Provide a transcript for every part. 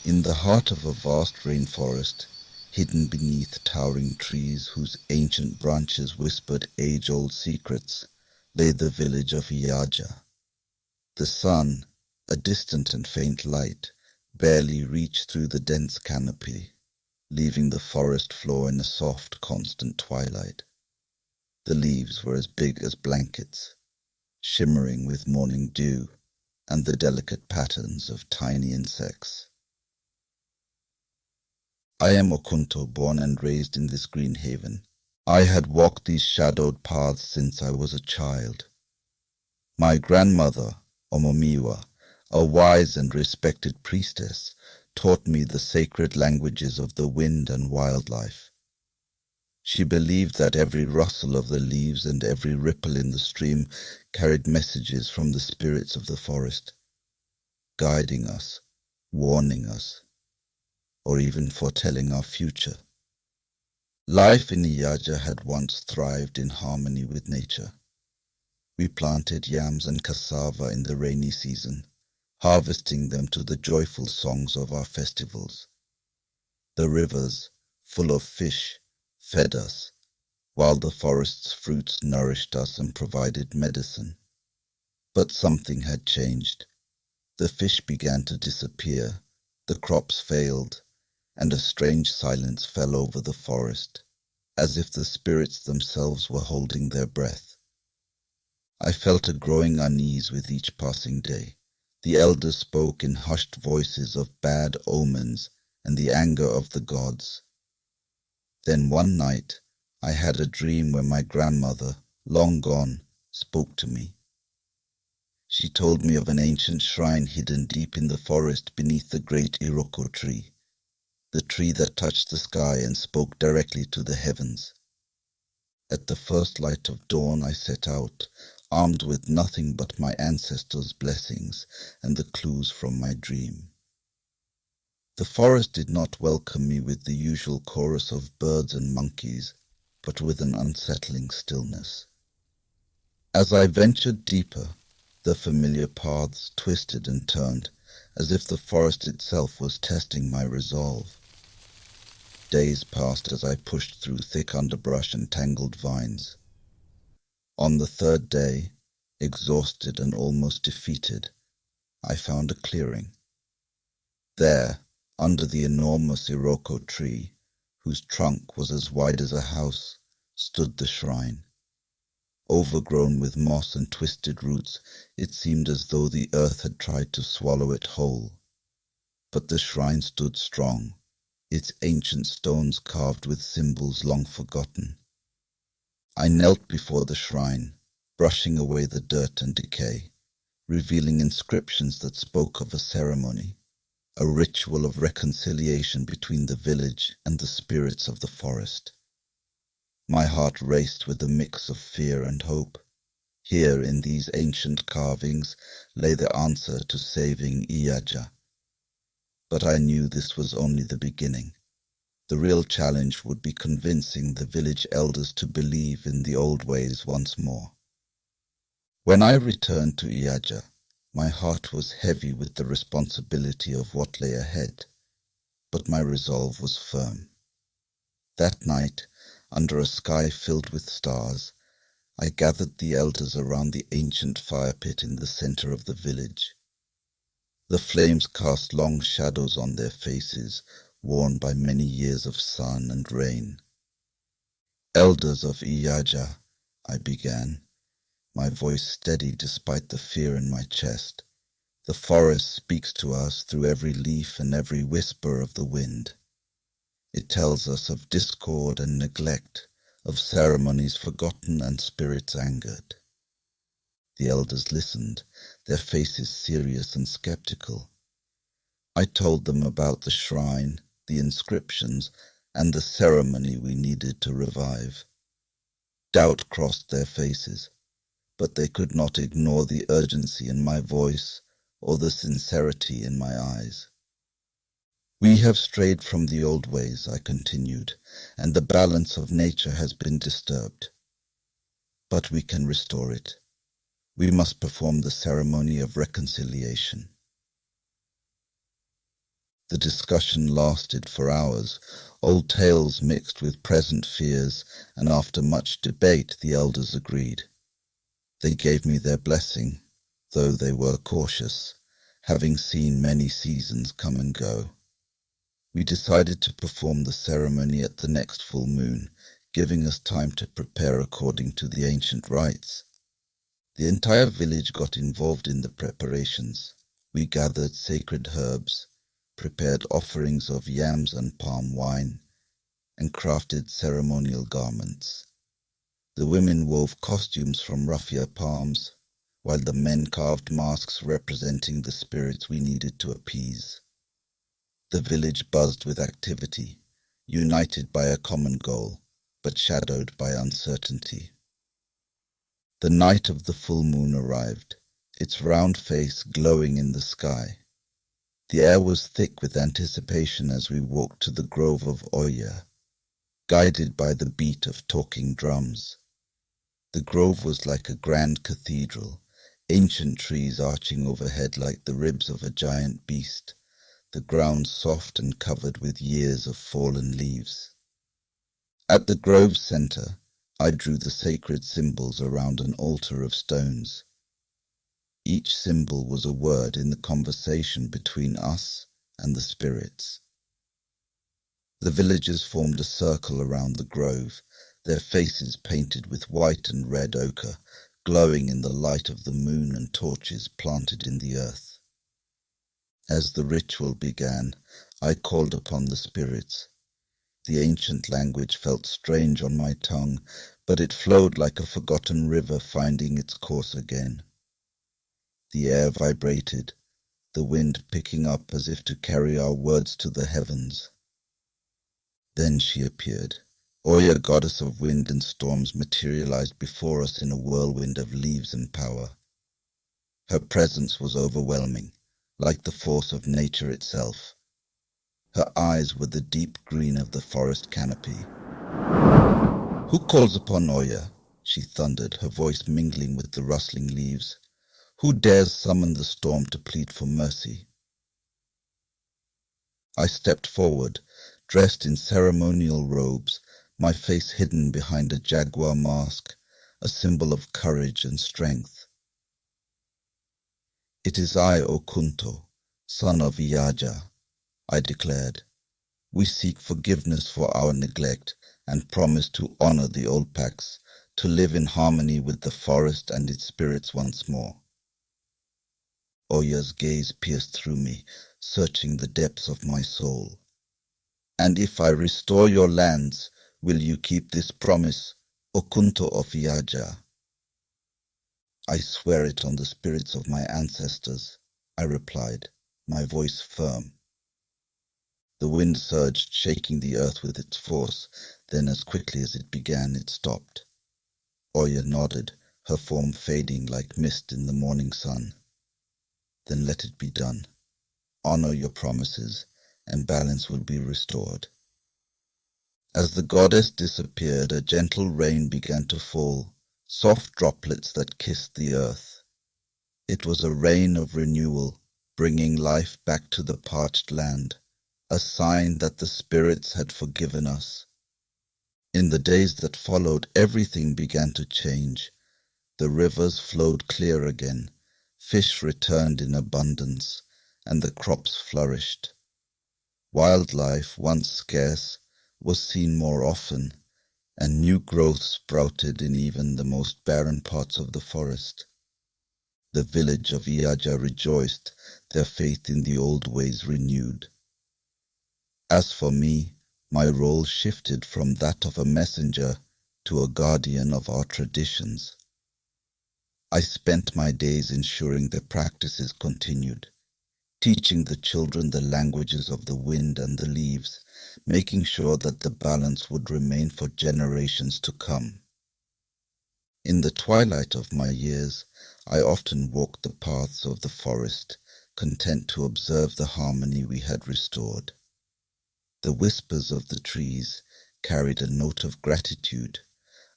In the heart of a vast rainforest, hidden beneath towering trees whose ancient branches whispered age-old secrets, lay the village of Yaja. The sun, a distant and faint light, barely reached through the dense canopy, leaving the forest floor in a soft, constant twilight. The leaves were as big as blankets, shimmering with morning dew and the delicate patterns of tiny insects. I am Okunto, born and raised in this green haven. I had walked these shadowed paths since I was a child. My grandmother, Omomiwa, a wise and respected priestess, taught me the sacred languages of the wind and wildlife. She believed that every rustle of the leaves and every ripple in the stream carried messages from the spirits of the forest, guiding us, warning us, or even foretelling our future. Life in Iyaja had once thrived in harmony with nature. We planted yams and cassava in the rainy season, harvesting them to the joyful songs of our festivals. The rivers, full of fish, fed us, while the forest's fruits nourished us and provided medicine. But something had changed. The fish began to disappear, the crops failed, and a strange silence fell over the forest, as if the spirits themselves were holding their breath. I felt a growing unease with each passing day. The elders spoke in hushed voices of bad omens and the anger of the gods. Then one night, I had a dream where my grandmother, long gone, spoke to me. She told me of an ancient shrine hidden deep in the forest beneath the great Iroko tree, the tree that touched the sky and spoke directly to the heavens. At the first light of dawn I set out, armed with nothing but my ancestors' blessings and the clues from my dream. The forest did not welcome me with the usual chorus of birds and monkeys, but with an unsettling stillness. As I ventured deeper, the familiar paths twisted and turned, as if the forest itself was testing my resolve. Days passed as I pushed through thick underbrush and tangled vines. On the third day, exhausted and almost defeated, I found a clearing. There, under the enormous Iroko tree, whose trunk was as wide as a house, stood the shrine. Overgrown with moss and twisted roots, it seemed as though the earth had tried to swallow it whole. But the shrine stood strong, its ancient stones carved with symbols long forgotten. I knelt before the shrine, brushing away the dirt and decay, revealing inscriptions that spoke of a ceremony, a ritual of reconciliation between the village and the spirits of the forest. My heart raced with a mix of fear and hope. Here in these ancient carvings lay the answer to saving Iyaja. But I knew this was only the beginning. The real challenge would be convincing the village elders to believe in the old ways once more. When I returned to Iyaja, my heart was heavy with the responsibility of what lay ahead, but my resolve was firm. That night, under a sky filled with stars, I gathered the elders around the ancient fire pit in the center of the village. The flames cast long shadows on their faces, worn by many years of sun and rain. "Elders of Iyaja," I began, my voice steady despite the fear in my chest. "The forest speaks to us through every leaf and every whisper of the wind. It tells us of discord and neglect, of ceremonies forgotten and spirits angered." The elders listened, their faces serious and skeptical. I told them about the shrine, the inscriptions, and the ceremony we needed to revive. Doubt crossed their faces, but they could not ignore the urgency in my voice or the sincerity in my eyes. "We have strayed from the old ways," I continued, "and the balance of nature has been disturbed. But we can restore it. We must perform the ceremony of reconciliation." The discussion lasted for hours, old tales mixed with present fears, and after much debate the elders agreed. They gave me their blessing, though they were cautious, having seen many seasons come and go. We decided to perform the ceremony at the next full moon, giving us time to prepare according to the ancient rites. The entire village got involved in the preparations. We gathered sacred herbs, prepared offerings of yams and palm wine, and crafted ceremonial garments. The women wove costumes from raffia palms, while the men carved masks representing the spirits we needed to appease. The village buzzed with activity, united by a common goal, but shadowed by uncertainty. The night of the full moon arrived, its round face glowing in the sky. The air was thick with anticipation as we walked to the grove of Oya, guided by the beat of talking drums. The grove was like a grand cathedral, ancient trees arching overhead like the ribs of a giant beast, the ground soft and covered with years of fallen leaves. At the grove's center, I drew the sacred symbols around an altar of stones. Each symbol was a word in the conversation between us and the spirits. The villagers formed a circle around the grove, their faces painted with white and red ochre, glowing in the light of the moon and torches planted in the earth. As the ritual began, I called upon the spirits. The ancient language felt strange on my tongue, but it flowed like a forgotten river finding its course again. The air vibrated, the wind picking up as if to carry our words to the heavens. Then she appeared. Oya, goddess of wind and storms, materialized before us in a whirlwind of leaves and power. Her presence was overwhelming, like the force of nature itself. Her eyes were the deep green of the forest canopy. "Who calls upon Oya?" she thundered, her voice mingling with the rustling leaves. "Who dares summon the storm to plead for mercy?" I stepped forward, dressed in ceremonial robes, my face hidden behind a jaguar mask, a symbol of courage and strength. "It is I, Okunto, son of Yaja," I declared. "We seek forgiveness for our neglect and promise to honor the old pacts, to live in harmony with the forest and its spirits once more." Oya's gaze pierced through me, searching the depths of my soul. "And if I restore your lands, will you keep this promise, Okunto of Yaja?" "I swear it on the spirits of my ancestors," I replied, my voice firm. The wind surged, shaking the earth with its force, then as quickly as it began, it stopped. Oya nodded, her form fading like mist in the morning sun. "Then let it be done. Honor your promises, and balance will be restored." As the goddess disappeared, a gentle rain began to fall, soft droplets that kissed the earth. It was a rain of renewal, bringing life back to the parched land, a sign that the spirits had forgiven us. In the days that followed, everything began to change. The rivers flowed clear again, fish returned in abundance, and the crops flourished. Wildlife, once scarce, was seen more often, and new growth sprouted in even the most barren parts of the forest. The village of Yaja rejoiced, their faith in the old ways renewed. As for me, my role shifted from that of a messenger to a guardian of our traditions. I spent my days ensuring the practices continued, teaching the children the languages of the wind and the leaves, making sure that the balance would remain for generations to come. In the twilight of my years, I often walked the paths of the forest, content to observe the harmony we had restored. The whispers of the trees carried a note of gratitude,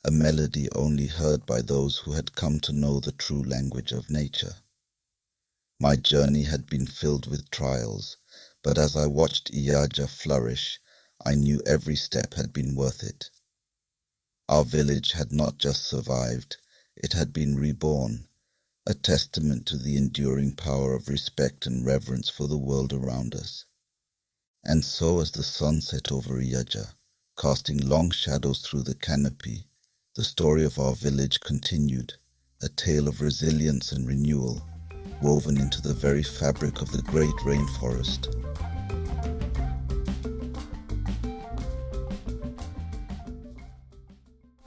a melody only heard by those who had come to know the true language of nature. My journey had been filled with trials, but as I watched Iyaja flourish, I knew every step had been worth it. Our village had not just survived, it had been reborn, a testament to the enduring power of respect and reverence for the world around us. And so as the sun set over Yaja, casting long shadows through the canopy, the story of our village continued, a tale of resilience and renewal, woven into the very fabric of the great rainforest.